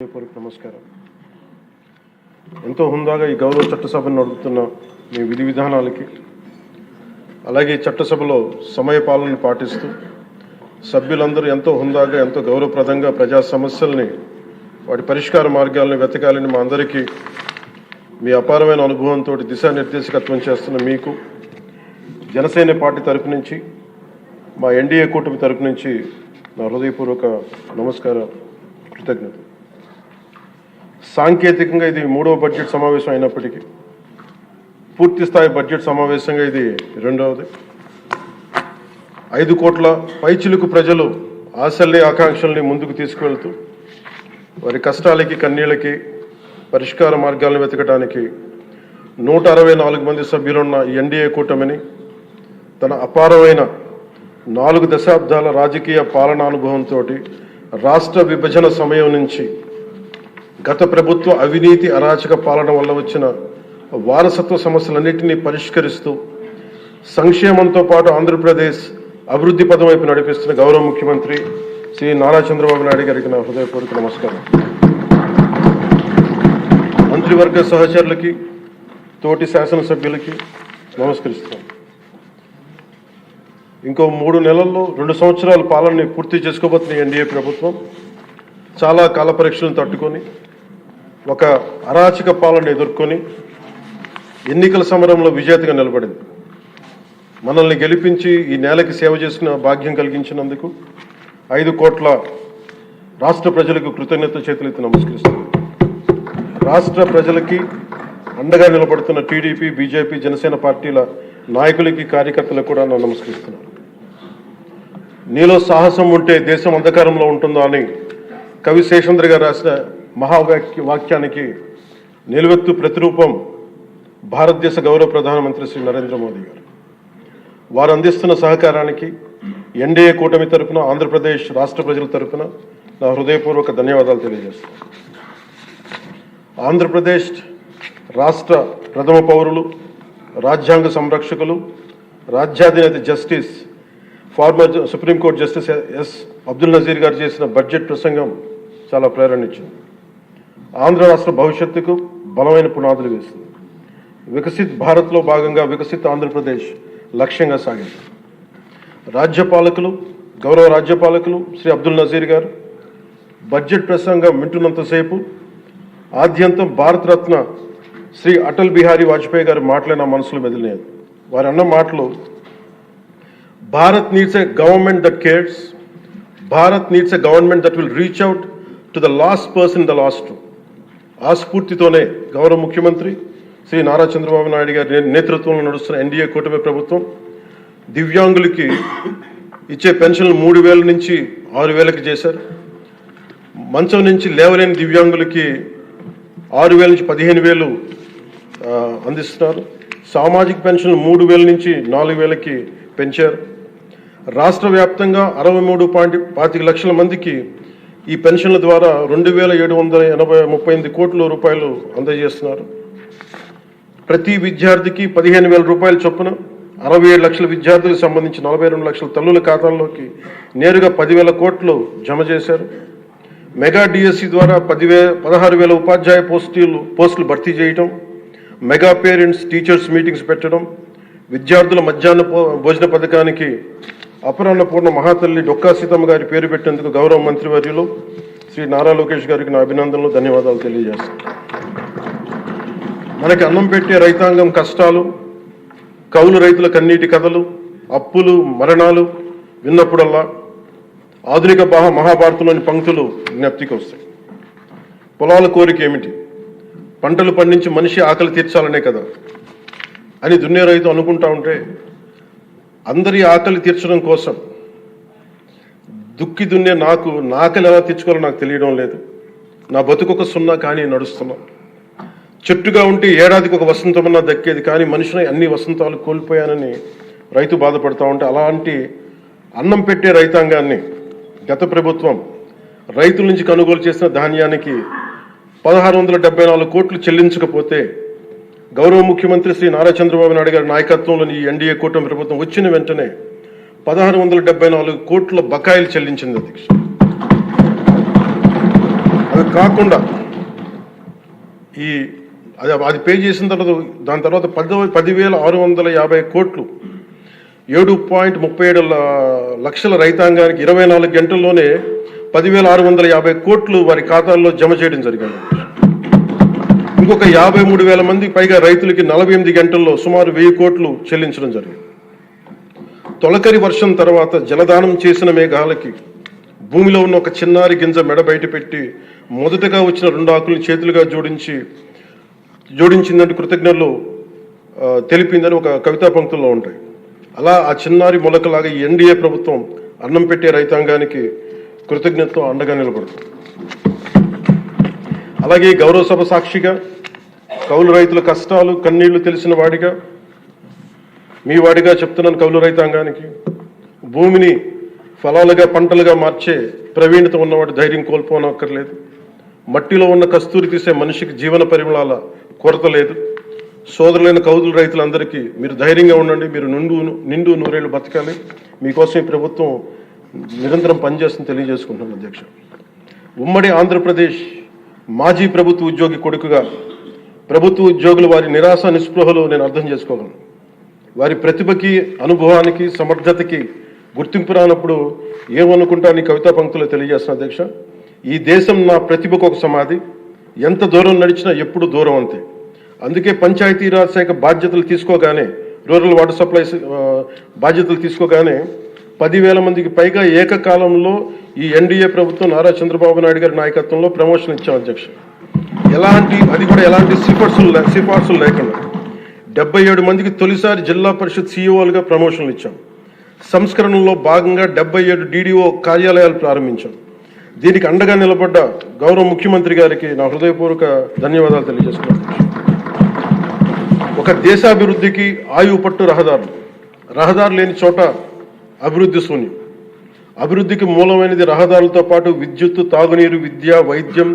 నమస్కారం. ఎంతో హుందాగా ఈ గౌరవ చట్టసభను నడుపుతున్న మీ విధి విధానాలకి, అలాగే చట్టసభలో సమయపాలనను పాటిస్తూ సభ్యులందరూ ఎంతో హుందాగా, ఎంతో గౌరవప్రదంగా ప్రజా సమస్యల్ని, వాటి పరిష్కార మార్గాలను వెతకాలని మా అందరికీ మీ అపారమైన అనుభవంతో దిశానిర్దేశకత్వం చేస్తున్న మీకు జనసేన పార్టీ తరపు నుంచి, మా ఎన్డీఏ కూటమి తరపు నుంచి నా హృదయపూర్వక నమస్కారం, కృతజ్ఞత. సాంకేతికంగా ఇది 3వ బడ్జెట్ సమావేశం అయినప్పటికీ పూర్తి స్థాయి బడ్జెట్ సమావేశంగా ఇది 2వది. 5 కోట్ల పైచిలుకు ప్రజలు ఆశల్ని, ఆకాంక్షల్ని ముందుకు తీసుకువెళ్తూ వారి కష్టాలకి, కన్నీళ్ళకి పరిష్కార మార్గాలను వెతకడానికి 164 మంది సభ్యులున్న ఈ ఎన్డీఏ కూటమిని తన అపారమైన 4 దశాబ్దాల రాజకీయ పాలనానుభవంతో రాష్ట్ర విభజన సమయం నుంచి గత ప్రభుత్వ అవినీతి, అరాచక పాలన వల్ల వచ్చిన వారసత్వ సమస్యలన్నింటినీ పరిష్కరిస్తూ సంక్షేమంతో పాటు ఆంధ్రప్రదేశ్ అభివృద్ధి పదం వైపు నడిపిస్తున్న గౌరవ ముఖ్యమంత్రి శ్రీ నారా చంద్రబాబు నాయుడు గారికి నా హృదయపూర్వక నమస్కారం. మంత్రివర్గ సహచరులకి, తోటి శాసనసభ్యులకి నమస్కరిస్తున్నాను. ఇంకో 3 నెలల్లో 2 సంవత్సరాల పాలనని పూర్తి చేసుకోబోతున్న ఎన్డీఏ ప్రభుత్వం చాలా కాల పరీక్షలను తట్టుకొని ఒక అరాచక పాలన ఎదుర్కొని ఎన్నికల సమరంలో విజేతగా నిలబడింది. మనల్ని గెలిపించి ఈ నేలకి సేవ చేసిన భాగ్యం కలిగించినందుకు 5 కోట్ల రాష్ట్ర ప్రజలకు కృతజ్ఞత చేతులెత్తి నమస్కరిస్తున్నాను. రాష్ట్ర ప్రజలకి అండగా నిలబడుతున్న టీడీపీ, బీజేపీ, జనసేన పార్టీల నాయకులకి, కార్యకర్తలకు కూడా నేను నమస్కరిస్తున్నాను. నీలో సాహసం ఉంటే దేశం అంధకారంలో ఉంటుందో అని కవి శేషేంద్ర గారు రాసిన వాక్యానికి నిలువెత్తు ప్రతిరూపం భారతదేశ గౌరవ ప్రధానమంత్రి శ్రీ నరేంద్ర మోదీ గారు. వారు అందిస్తున్న సహకారానికి ఎన్డీఏ కూటమి తరఫున, ఆంధ్రప్రదేశ్ రాష్ట్ర ప్రజల తరఫున నా హృదయపూర్వక ధన్యవాదాలు తెలియజేస్తున్నాను. ఆంధ్రప్రదేశ్ రాష్ట్ర ప్రథమ పౌరులు, రాజ్యాంగ సంరక్షకులు, రాజ్యాధినేత justice, former supreme court justice S Abdul Nazeer garu చేసిన బడ్జెట్ ప్రసంగం చాలా ప్రేరణించింది. ఆంధ్ర రాష్ట్ర భవిష్యత్తుకు బలమైన పునాదులు వేస్తుంది. వికసిత్ భారత్లో భాగంగా వికసిత్ ఆంధ్రప్రదేశ్ లక్ష్యంగా సాగింది. రాజ్యపాలకులు, గౌరవ రాజ్యపాలకులు శ్రీ అబ్దుల్ నజీర్ గారు బడ్జెట్ ప్రసంగం వింటున్నంతసేపు ఆద్యంతం భారతరత్న శ్రీ అటల్ బిహారీ వాజ్పేయి గారు మాటలే నా మనసులో మెదిలినాయి. వారు అన్న మాటలు, Bharat needs a government that cares, Bharat needs a government that will reach out to the last person the last. ఆ స్ఫూర్తితోనే గౌరవ ముఖ్యమంత్రి శ్రీ నారా చంద్రబాబు నాయుడు గారి నేతృత్వంలో నడుస్తున్న ఎన్డీఏ కూటమి ప్రభుత్వం దివ్యాంగులకి ఇచ్చే పెన్షన్లు 3,000 నుంచి 6,000కి చేశారు. మంచం నుంచి లేవలేని దివ్యాంగులకి 6,000 నుంచి 15,000 అందిస్తున్నారు. సామాజిక పెన్షన్లు 3,000 నుంచి 4,000కి పెంచారు. రాష్ట్ర వ్యాప్తంగా 63.25 లక్షల మందికి ఈ పెన్షన్ల ద్వారా 2,738 కోట్ల రూపాయలు అందజేస్తున్నారు. ప్రతి విద్యార్థికి 15,000 రూపాయల చొప్పున 67 లక్షల విద్యార్థులకు సంబంధించి 42 లక్షల తల్లుల ఖాతాల్లోకి నేరుగా 10,000 కోట్లు జమ చేశారు. మెగా డిఎస్సి ద్వారా 16,000 ఉపాధ్యాయ పోస్టులు భర్తీ చేయటం, మెగా పేరెంట్స్ టీచర్స్ మీటింగ్స్ పెట్టడం, విద్యార్థుల మధ్యాహ్న భోజన పథకానికి అపరాహ్న పూర్ణ మహాతల్లి డొక్కా సీతమ్మ గారి పేరు పెట్టేందుకు గౌరవ మంత్రివర్యులు శ్రీ నారా లోకేష్ గారికి నా అభినందనలు, ధన్యవాదాలు తెలియజేస్తాను. మనకి అన్నం పెట్టే రైతాంగం కష్టాలు, కౌలు రైతుల కన్నీటి కథలు, అప్పులు, మరణాలు విన్నప్పుడల్లా ఆధునిక మహాభారతంలోని పంక్తులు జ్ఞప్తికి వస్తాయి. పొలాల కోరిక ఏమిటి? పంటలు పండించి మనిషి ఆకలి తీర్చాలనే కదా అని దున్నే రైతు అనుకుంటా ఉంటే, అందరి ఆకలి తీర్చడం కోసం దుక్కి దున్నే నాకు ఆకలి ఎలా తీర్చుకోవాలో నాకు తెలియడం లేదు. నా బతుకొక సున్నా కానీ నడుస్తున్నా. చెట్టుగా ఉంటే ఏడాదికి ఒక వసంతమన్నా దక్కేది, కానీ మనిషిని అన్ని వసంతాలు కోల్పోయానని రైతు బాధపడతా ఉంటే, అలాంటి అన్నం పెట్టే రైతాంగాన్ని గత ప్రభుత్వం రైతుల నుంచి కొనుగోలు చేసిన ధాన్యానికి 1,674 కోట్లు చెల్లించకపోతే గౌరవ ముఖ్యమంత్రి శ్రీ నారా చంద్రబాబు నాయుడు గారి నాయకత్వంలోని ఈ ఎన్డీఏ కూటమి ప్రభుత్వం వచ్చిన వెంటనే 1,674 కోట్ల బకాయిలు చెల్లించింది అధ్యక్ష. అది కాకుండా అది పే చేసిన తర్వాత దాని తర్వాత 10,650 కోట్లు 7.37 లక్షల రైతాంగానికి 24 గంటల్లోనే 10,650 కోట్లు వారి ఖాతాల్లో జమ చేయడం జరిగింది. ఇంకొక 53,000 మందికి పైగా రైతులకి 48 గంటల్లో సుమారు 1000 కోట్లు చెల్లించడం జరిగింది. తొలకరి వర్షం తర్వాత జలదానం చేసిన మేఘాలకి భూమిలో ఉన్న ఒక చిన్నారి గింజ మెడ బయట పెట్టి మొదటగా వచ్చిన 2 ఆకులను చేతులుగా జోడించిందంటే కృతజ్ఞతలు తెలిపిందని ఒక కవితా పంక్తుల్లో ఉంటాయి. అలా ఆ చిన్నారి మొలకలాగా ఈ ఎన్డీఏ ప్రభుత్వం అన్నం పెట్టే రైతాంగానికి కృతజ్ఞతతో అండగా నిలబడుతుంది. అలాగే గౌరవ సభ సాక్షిగా కౌలు రైతుల కష్టాలు కన్నీళ్లు తెలిసిన వాడిగా మీ వాడిగా చెప్తున్నాను. కౌలు రైతాంగానికి భూమిని ఫలాలుగా పంటలుగా మార్చే ప్రవీణత ఉన్నవాడు ధైర్యం కోల్పోనక్కర్లేదు. మట్టిలో ఉన్న కస్తూరి తీసే మనిషికి జీవన పరిమళాల కొరత లేదు. సోదరులైన కౌలు రైతులందరికీ మీరు ధైర్యంగా ఉండండి. మీరు నిండు నూరేళ్లు బతకాలి. మీకోసం ఈ ప్రభుత్వం నిరంతరం పనిచేస్తుందని తెలియజేసుకుంటున్నాను అధ్యక్ష. ఉమ్మడి ఆంధ్రప్రదేశ్ మాజీ ప్రభుత్వ ఉద్యోగి కొడుకుగా ప్రభుత్వ ఉద్యోగులు వారి నిరాశ నిస్పృహలు నేను అర్థం చేసుకోగలను. వారి ప్రతిభకి అనుభవానికి సమర్థతకి గుర్తింపు రానప్పుడు ఏమనుకుంటా నీ కవితా పంక్తులు తెలియజేస్తున్నా అధ్యక్ష. ఈ దేశం నా ప్రతిభకు ఒక సమాధి, ఎంత దూరం నడిచినా ఎప్పుడు దూరం అంతే. అందుకే పంచాయతీరాజ్ శాఖ బాధ్యతలు తీసుకోగానే, రూరల్ వాటర్ సప్లైస్ బాధ్యతలు తీసుకోగానే 10,000 మందికి పైగా ఏకకాలంలో ఈ ఎన్డీఏ ప్రభుత్వం నారా చంద్రబాబు నాయుడు గారి నాయకత్వంలో ప్రమోషన్ ఇచ్చాం అధ్యక్ష. ఎలాంటి సిఫార్సులు లేకుండా 77 మందికి తొలిసారి జిల్లా పరిషత్ సీఈఓలుగా ప్రమోషన్లు ఇచ్చాం. సంస్కరణలో భాగంగా 77 డీడీఓ కార్యాలయాలు ప్రారంభించాం. దీనికి అండగా నిలబడ్డ గౌరవ ముఖ్యమంత్రి గారికి నా హృదయపూర్వక ధన్యవాదాలు తెలియజేస్తున్నాను. ఒక దేశాభివృద్ధికి ఆయువు పట్టు రహదారులు లేని చోట అభివృద్ధి శూన్యం. అభివృద్ధికి మూలమైనది రహదారులతో పాటు విద్యుత్తు, తాగునీరు, విద్య, వైద్యం,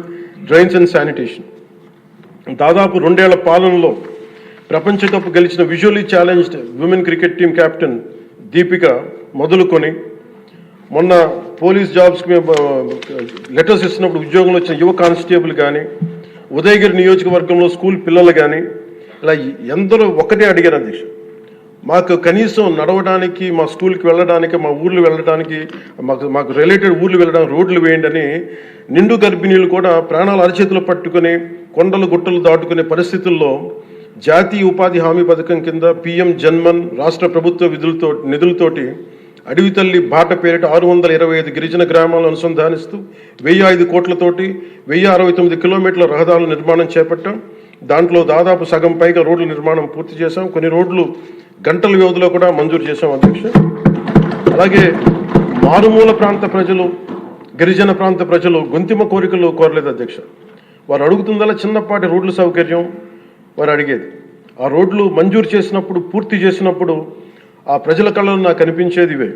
డ్రైన్స్ అండ్ శానిటేషన్. దాదాపు 2 ఏళ్ల పాలనలో ప్రపంచ కప్ గెలిచిన visually challenged women cricket team captain Deepika మొదలుకొని మొన్న పోలీస్ జాబ్స్కి మేము లెటర్స్ ఇస్తున్నప్పుడు ఉద్యోగంలో వచ్చిన యువ కానిస్టేబుల్ కానీ, ఉదయగిరి నియోజకవర్గంలో స్కూల్ పిల్లలు కానీ, ఇలా ఎందరో ఒకటే అడిగారు అధ్యక్ష. మాకు కనీసం నడవడానికి, మా స్కూల్కి వెళ్ళడానికి, మా ఊర్లు వెళ్ళడానికి, మాకు రిలేటెడ్ ఊర్లు వెళ్ళడానికి రోడ్లు వేయండి అని నిండు గర్భిణీలు కూడా ప్రాణాలు అరచేతులు పట్టుకుని కొండలు గుట్టలు దాటుకునే పరిస్థితుల్లో జాతీయ ఉపాధి హామీ పథకం కింద PM జన్మన్ రాష్ట్ర ప్రభుత్వ నిధులతోటి అడవి తల్లి బాట పేరిట 625 గిరిజన గ్రామాలను అనుసంధానిస్తూ 1,005 కోట్లతోటి 1,069 కిలోమీటర్ల రహదారుల నిర్మాణం చేపట్టాం. దాంట్లో దాదాపు సగం పైగా రోడ్ల నిర్మాణం పూర్తి చేశాం. కొన్ని రోడ్లు గంటల వ్యవధిలో కూడా మంజూరు చేశాం అధ్యక్ష. అలాగే మారుమూల ప్రాంత ప్రజలు, గిరిజన ప్రాంత ప్రజలు గొంతిమ కోరికలు కోరలేదు అధ్యక్ష. వారు అడుగుతుందల్లా చిన్నపాటి రోడ్ల సౌకర్యం వారు అడిగేది. ఆ రోడ్లు మంజూరు చేసినప్పుడు, పూర్తి చేసినప్పుడు ఆ ప్రజల కళ్ళలో నాకు కనిపించేది ఇవే.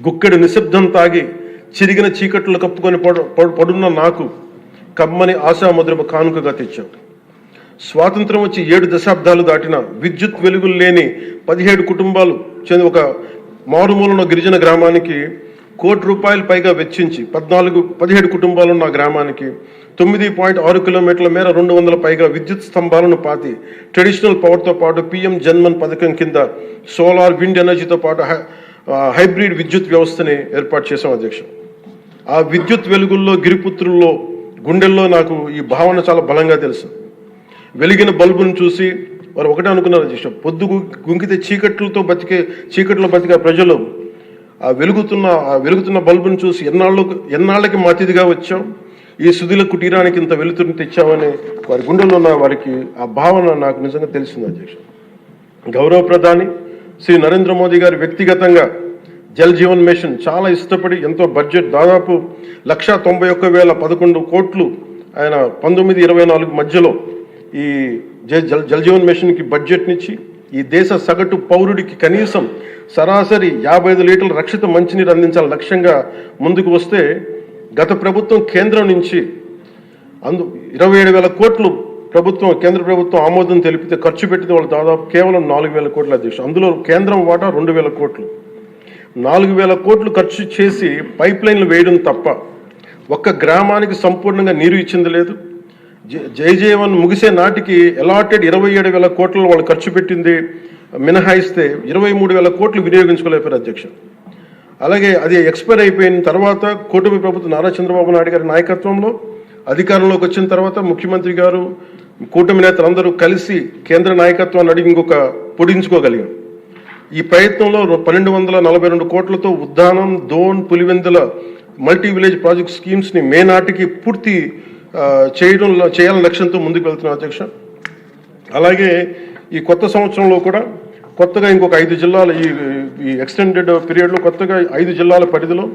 గుక్కెడు నిశ్శబ్దం తాగి చిరిగిన చీకట్లు కప్పుకొని పడున్న నాకు కమ్మని ఆశామధురమ కానుకగా తెచ్చాం. స్వాతంత్రం వచ్చి 7 దశాబ్దాలు దాటిన విద్యుత్ వెలుగులు లేని 17 కుటుంబాలు చెంది ఒక మారుమూలన గిరిజన గ్రామానికి ₹1 కోటి పైగా వెచ్చించి 17 కుటుంబాలున్న గ్రామానికి 9.6 కిలోమీటర్ల మేర 200 పైగా విద్యుత్ స్తంభాలను పాతి ట్రెడిషనల్ పవర్తో పాటు PM జన్మన్ పథకం కింద సోలార్, విండ్ ఎనర్జీతో పాటు హైబ్రిడ్ విద్యుత్ వ్యవస్థని ఏర్పాటు చేశాం అధ్యక్ష. ఆ విద్యుత్ వెలుగుల్లో, గిరిపుత్రుల్లో, గుండెల్లో నాకు ఈ భావన చాలా బలంగా తెలుసు. వెలిగిన బల్బును చూసి వారు ఒకటే అనుకున్నారు అధ్యక్ష, పొద్దు గుంకితే చీకట్లో బతికే ప్రజలు ఆ వెలుగుతున్న బల్బును చూసి ఎన్నాళ్ళకి మా అతిథిగా వచ్చాం, ఈ సుధీల కుటీరానికి ఇంత వెలుతురుని తెచ్చామని వారి గుండెల్లో ఉన్న వారికి ఆ భావన నాకు నిజంగా తెలిసింది అధ్యక్ష. గౌరవ ప్రధాని శ్రీ నరేంద్ర మోదీ గారు వ్యక్తిగతంగా జల్ జీవన్ మిషన్ చాలా ఇష్టపడి ఎంతో బడ్జెట్ దాదాపు 191,011 కోట్లు ఆయన 1924 మధ్యలో ఈ జల్ జీవన్ మిషన్కి బడ్జెట్నిచ్చి ఈ దేశ సగటు పౌరుడికి కనీసం సరాసరి 55 లీటర్ల రక్షిత మంచినీరు అందించాలని లక్ష్యంగా ముందుకు వస్తే గత ప్రభుత్వం కేంద్రం నుంచి 27,000 కోట్లు కేంద్ర ప్రభుత్వం ఆమోదం తెలిపితే ఖర్చు పెట్టింది వాళ్ళు దాదాపు కేవలం 4,000 కోట్ల అధ్యక్ష. అందులో కేంద్రం వాటా 2,000 కోట్లు. 4,000 కోట్లు ఖర్చు చేసి పైప్ లైన్లు వేయడం తప్ప ఒక్క గ్రామానికి సంపూర్ణంగా నీరు ఇచ్చింది లేదు. జైజీవన్ ముగిసే నాటికి అలాటెడ్ 27,000 కోట్లను వాళ్ళు ఖర్చు పెట్టింది మినహాయిస్తే 23,000 కోట్లు వినియోగించుకోలేపారు అధ్యక్ష. అలాగే అది ఎక్స్పైర్ అయిపోయిన తర్వాత కూటమి ప్రభుత్వం నారా చంద్రబాబు నాయుడు గారి నాయకత్వంలో అధికారంలోకి వచ్చిన తర్వాత ముఖ్యమంత్రి గారు కూటమి నేతలందరూ కలిసి కేంద్ర నాయకత్వాన్ని అడిగి ఇంకొక పొడించుకోగలిగాం. ఈ ప్రయత్నంలో 1242 కోట్లతో Uddanam, Dhone, Pulivendula multi village project స్కీమ్స్ని మే నాటికి పూర్తి చేయాలని లక్ష్యంతో ముందుకు వెళ్తున్నాం అధ్యక్ష. అలాగే ఈ కొత్త సంవత్సరంలో కూడా కొత్తగా ఇంకొక 5 జిల్లాలు ఈ ఎక్స్టెండెడ్ పీరియడ్లో కొత్తగా 5 జిల్లాల పరిధిలో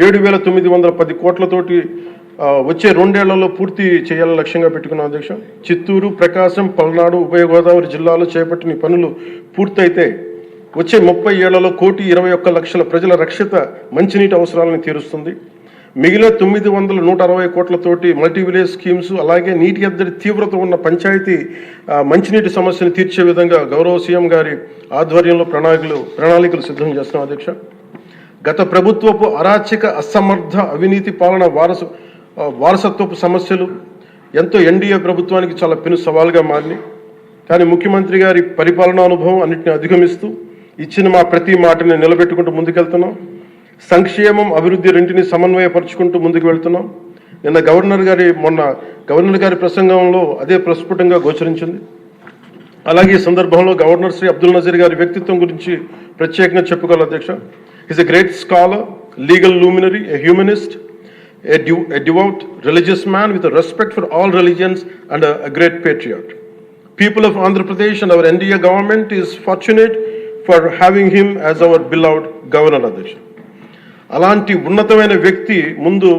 7,910 కోట్లతోటి వచ్చే 2 ఏళ్లలో పూర్తి చేయాలని లక్ష్యంగా పెట్టుకున్నాం అధ్యక్ష. చిత్తూరు, ప్రకాశం, పల్నాడు, ఉభయ గోదావరి జిల్లాలో చేపట్టిన పనులు పూర్తయితే వచ్చే 30 ఏళ్లలో 1,21,00,000 ప్రజల రక్షిత మంచినీటి అవసరాలను తీరుస్తుంది. మిగిలిన 960 కోట్లతోటి మల్టీ విలేజ్ స్కీమ్స్, అలాగే నీటి ఎద్దడి తీవ్రత ఉన్న పంచాయతీ మంచినీటి సమస్యను తీర్చే విధంగా గౌరవ సీఎం గారి ఆధ్వర్యంలో ప్రణాళికలు సిద్ధం చేస్తున్నాం అధ్యక్ష. గత ప్రభుత్వపు అరాచక, అసమర్థ, అవినీతి పాలన వారసత్వపు సమస్యలు ఎంతో ఎన్డీఏ ప్రభుత్వానికి చాలా పెను సవాల్గా మారినాయి. కానీ ముఖ్యమంత్రి గారి పరిపాలనా అనుభవం అన్నింటినీ అధిగమిస్తూ ఇచ్చిన ప్రతి మాటని నిలబెట్టుకుంటూ ముందుకెళ్తున్నాం. సంక్షేమం, అభివృద్ధి రెంటిని సమన్వయపరుచుకుంటూ ముందుకు వెళ్తున్నాం. మొన్న గవర్నర్ గారి ప్రసంగంలో అదే ప్రస్ఫుటంగా గోచరించింది. అలాగే ఈ సందర్భంలో గవర్నర్ శ్రీ అబ్దుల్ నజీర్ గారి వ్యక్తిత్వం గురించి ప్రత్యేకంగా చెప్పుకోవాలి అధ్యక్ష. Is a great scholar, legal luminary, a humanist, a devout religious man with a respect for all religions and a great patriot. People of Andhra Pradesh and our NDA government is fortunate for having him as our beloved governor అధ్యక్ష. అలాంటి ఉన్నతమైన వ్యక్తి ముందు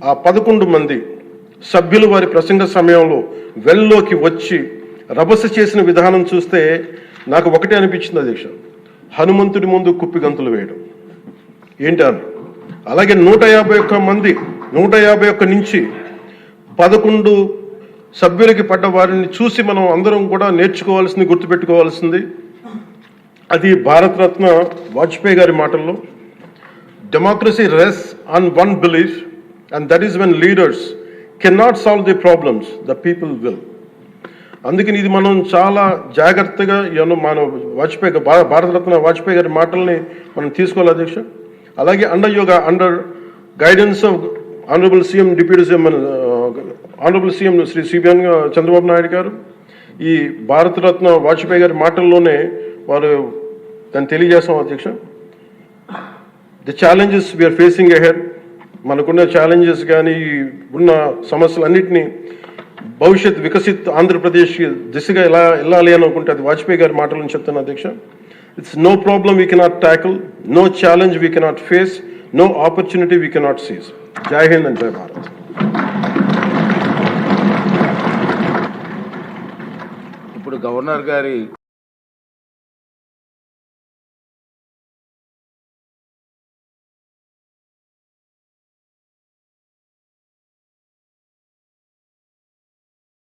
ఆ 11 మంది సభ్యులు వారి ప్రసంగ సమయంలో వెల్లోకి వచ్చి రభస చేసిన విధానం చూస్తే నాకు ఒకటే అనిపించింది అధ్యక్ష, హనుమంతుడి ముందు కుప్పి గంతులు వేయడం ఏంటాను. అలాగే 151 నుంచి 11 సభ్యులకి పడ్డ వారిని చూసి మనం అందరం కూడా నేర్చుకోవాల్సింది, గుర్తుపెట్టుకోవాల్సింది అది భారతరత్న వాజ్పేయి గారి మాటల్లో, democracy రెsts on one belief, and that is when leaders cannot solve the problems, the people will. అందుకని ఇది మనం చాలా జాగ్రత్తగా మన భారతరత్న వాజ్పేయి గారి మాటల్ని మనం తీసుకోవాలి అధ్యక్ష. అలాగే under guidance of honourable CM deputy CM honourable CM Shri CBN Chandrababu Naidu గారు ఈ భారతరత్న వాజ్పేయి గారి మాటల్లోనే వారు దాన్ని తెలియజేస్తాం అధ్యక్ష. The challenges we are facing ahead, మనకున్న ఛాలెంజెస్ కానీ ఉన్న సమస్యలన్నింటినీ భవిష్యత్ వికసిత్ ఆంధ్రప్రదేశ్ దిశగా ఎలా వెళ్ళాలి అని అనుకుంటే అది వాజ్పేయి గారి మాటలను చెప్తాను అధ్యక్ష. It's no problem we cannot tackle, no challenge we cannot face, no opportunity we cannot seize. Jai Hind and జై భారత్. ఇప్పుడు గవర్నర్ గారి